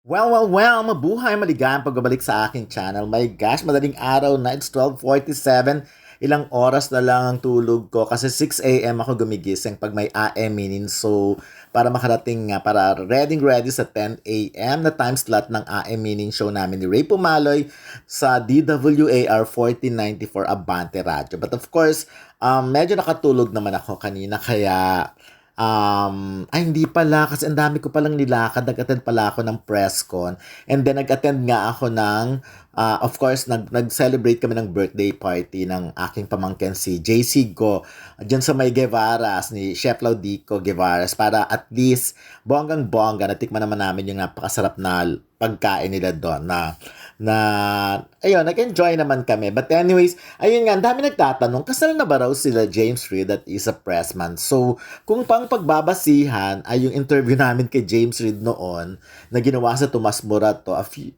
Well, mabuhay, maligayang pagbabalik sa aking channel. My gosh, madaling araw na, it's 12:47. Ilang oras na lang ang tulog ko kasi 6 a.m. ako gumigising pag may AM meaning. So, para makarating nga, para ready sa 10 a.m. na time slot ng AM meaning show namin ni Ray Pumaloy sa DWAR 1494 Abante Radio. But of course, medyo nakatulog naman ako kanina kaya ay hindi pala kasi ang dami ko palang nilakad. Nag-attend pala ako ng press con and then nag-attend nga ako ng of course nag-celebrate kami ng birthday party ng aking pamangkin si JC Go diyan sa may Guevaras ni Chef Laudico Guevaras para at least bonggang-bongga natikman naman namin yung napakasarap na pagkain nila doon na ayun, nag-enjoy naman kami. But anyways, ayun nga, ang dami nagtatanong, kasal na ba raw sila James Reid at Isa Pressman? So, kung pang pagbabasihan ay yung interview namin kay James Reid noon na ginawa sa Tomas Morato actually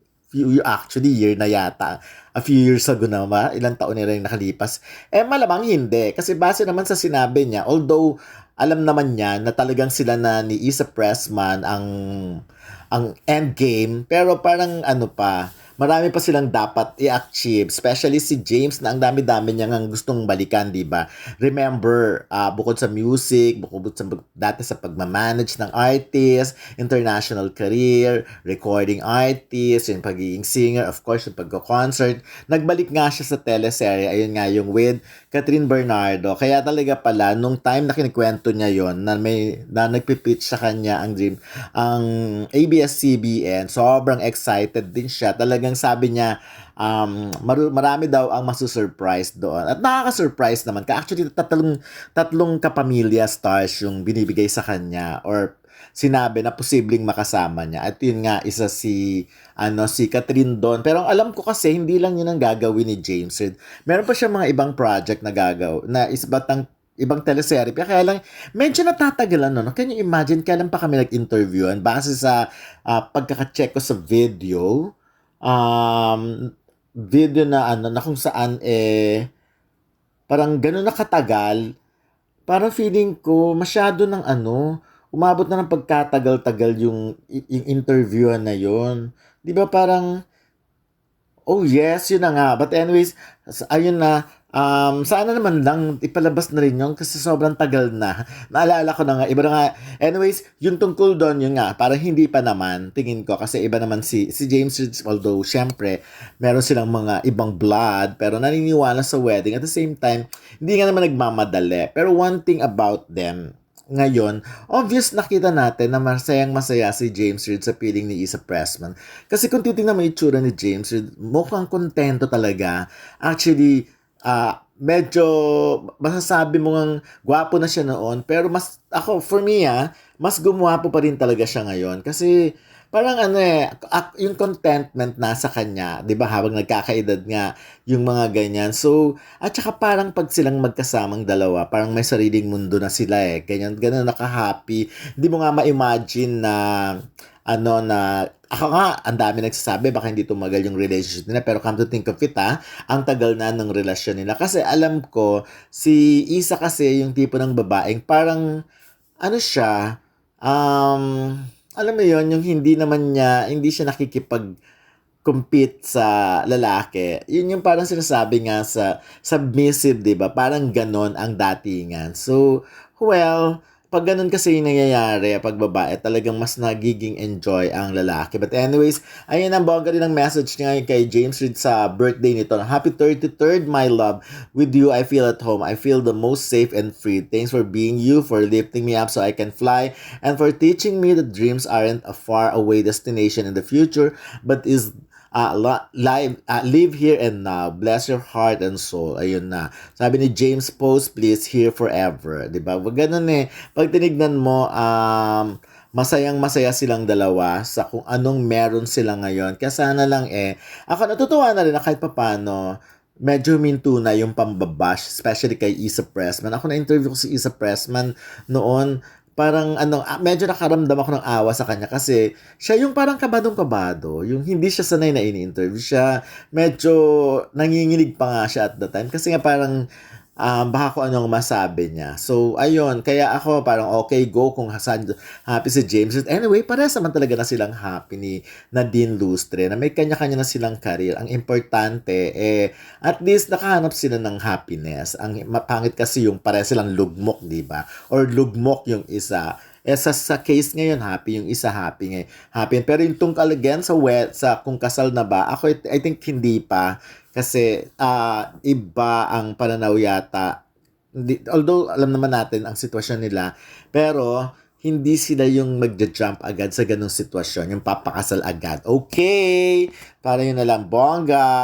year na yata, a few years ago na ilang taon na rin nakalipas, malamang hindi. Kasi base naman sa sinabi niya, although alam naman niya na talagang sila na ni Isa Pressman ang end game, pero parang ano pa, marami pa silang dapat i-achieve, especially si James na ang dami-dami niya ngang gustong balikan, di ba? Remember, bukod sa music, bukod sa dati sa pagmamanage ng artist, international career, recording artist, yung pagiging singer, of course, yung pagko-concert, nagbalik nga siya sa teleserye, ayun nga yung with Catherine Bernardo. Kaya talaga pala, nung time na kinikwento niya yon na nagpipitch sa kanya ang ABS-CBN, sobrang excited din siya. Talagang sabi niya, marami daw ang masusurprise doon. At nakaka-surprise naman. Actually, tatlong kapamilya stars yung binibigay sa kanya or sinabi na posibleng makasama niya. At yun nga, isa si Catherine doon. Pero ang alam ko kasi, hindi lang yun ang gagawin ni James Reid. Meron pa siya mga ibang project na gagawin, na isbatang ibang teleserye. Kaya lang, medyo natatagalan, no? Can you imagine, kailan pa kami nag-interviewan? Base sa pagkakacheck ko sa video na na kung saan parang gano'n na katagal, parang feeling ko masyado ng umabot na ng pagkatagal-tagal yung interviewan na yon. 'Di ba parang oh yes, yun na nga. But anyways, ayun na. Sana naman lang ipalabas na rin yun kasi sobrang tagal na. Naalala ko na nga, iba na nga. Anyways, yung tungkol doon, yun nga, parang hindi pa naman, tingin ko, kasi iba naman si James Reid, although, syempre, meron silang mga ibang blood, pero naniniwala sa wedding. At the same time, hindi nga naman nagmamadali. Pero one thing about them, ngayon, obvious nakita natin na masayang-masaya si James Reid sa piling ni Isa Pressman. Kasi kung titingnan mo yung itsura ni James Reid, mukhang kontento talaga. Actually, medyo masasabi mo ngang gwapo na siya noon, pero ako, for me mas gumwapo pa rin talaga siya ngayon. Kasi parang yung contentment nasa kanya, 'di ba, habang nagkakaedad nga yung mga ganyan. So, at saka parang pag silang magkasamang dalawa, parang may sariling mundo na sila Ganyan, ganun naka-happy. Hindi mo nga ma-imagine na na ako nga, ang dami nagsasabi baka hindi tumagal yung relationship nila, pero come to think of it ang tagal na ng relasyon nila. Kasi alam ko, si Isa kasi yung tipo ng babaeng parang siya, alam mo yon, yung hindi siya nakikipag-compete sa lalaki. Yun yung parang sinasabi nga sa submissive, di ba? Parang ganon ang datingan. So, well, pag ganun kasi yung nangyayari, pag babae, talagang mas nagiging enjoy ang lalaki. But anyways, ayun ang bongga rin ang message niya kay James Reid sa birthday nito. Happy 33rd, my love. With you, I feel at home. I feel the most safe and free. Thanks for being you, for lifting me up so I can fly, and for teaching me that dreams aren't a far away destination in the future, but live here and now. Bless your heart and soul. Ayun na. Sabi ni James Post, please, here forever. Diba? Wag ganun Pag tinignan mo, masayang-masaya silang dalawa sa kung anong meron sila ngayon. Kaya sana lang ako natutuwa na rin na kahit papano, medyo minto na yung pambabash, especially kay Isa Pressman. Ako na-interview ko si Isa Pressman noon, parang medyo nakaramdam ako ng awa sa kanya kasi siya yung parang kabadong-kabado, yung hindi siya sanay na ini-interview siya, medyo nanginginig pa nga siya at the time kasi nga parang baka kung anong masabi niya. So, ayun, kaya ako parang okay, go kung happy si James. Anyway, parehas naman talaga na silang happy ni Nadine Lustre na may kanya-kanya na silang career. Ang importante, at least nakahanap sila ng happiness. Ang mapangit kasi yung parehas silang lugmok, di ba? Or lugmok yung isa. Sa case ngayon, happy yung isa, happy ngayon. Happy. Pero yung tungkol again sa kung kasal na ba, ako, I think hindi pa. Kasi iba ang pananaw yata. Although alam naman natin ang sitwasyon nila, pero hindi sila yung magja-jump agad sa ganung sitwasyon, yung papakasal agad. Okay, para yun na lang, bongga.